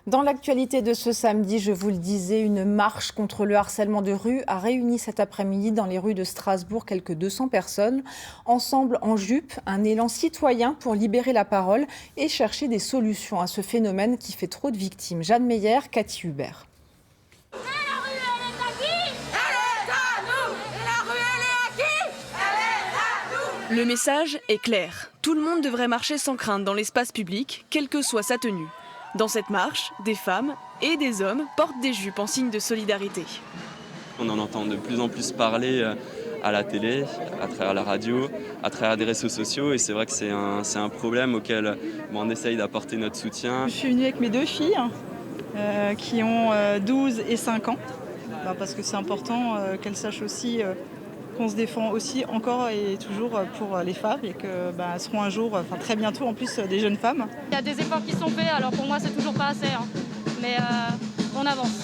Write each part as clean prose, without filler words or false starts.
Dans l'actualité de ce samedi, je vous le disais, une marche contre le harcèlement de rue a réuni cet après-midi dans les rues de Strasbourg quelques 200 personnes. Ensemble en jupe, un élan citoyen pour libérer la parole et chercher des solutions à ce phénomène qui fait trop de victimes. Jeanne Meyer, Cathy Hubert. Le message est clair. Tout le monde devrait marcher sans crainte dans l'espace public, quelle que soit sa tenue. Dans cette marche, des femmes et des hommes portent des jupes en signe de solidarité. On en entend de plus en plus parler à la télé, à travers la radio, à travers des réseaux sociaux. Et c'est vrai que c'est un problème auquel on essaye d'apporter notre soutien. Je suis venue avec mes deux filles qui ont 12 et 5 ans. Parce que c'est important qu'elles sachent aussi qu'on se défend aussi encore et toujours pour les femmes et qu'elles seront un jour, très bientôt en plus, des jeunes femmes. Il y a des efforts qui sont faits, alors pour moi c'est toujours pas assez, mais on avance.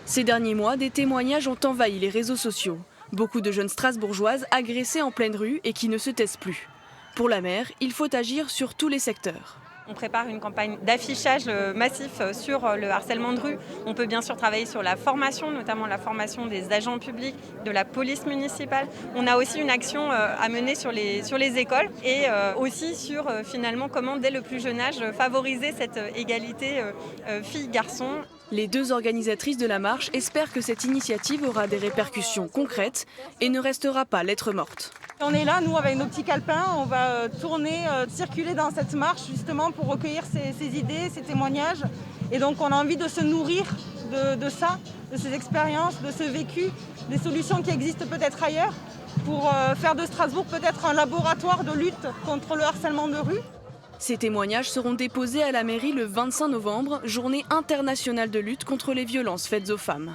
Ces derniers mois, des témoignages ont envahi les réseaux sociaux. Beaucoup de jeunes strasbourgeoises agressées en pleine rue et qui ne se taisent plus. Pour la maire, il faut agir sur tous les secteurs. On prépare une campagne d'affichage massif sur le harcèlement de rue. On peut bien sûr travailler sur la formation, notamment la formation des agents publics, de la police municipale. On a aussi une action à mener sur les écoles et aussi sur finalement comment dès le plus jeune âge favoriser cette égalité filles-garçons. Les deux organisatrices de la marche espèrent que cette initiative aura des répercussions concrètes et ne restera pas lettre morte. On est là, nous, avec nos petits calepins, on va tourner, circuler dans cette marche justement pour recueillir ces idées, ces témoignages. Et donc on a envie de se nourrir de ça, de ces expériences, de ce vécu, des solutions qui existent peut-être ailleurs, pour faire de Strasbourg peut-être un laboratoire de lutte contre le harcèlement de rue. Ces témoignages seront déposés à la mairie le 25 novembre, journée internationale de lutte contre les violences faites aux femmes.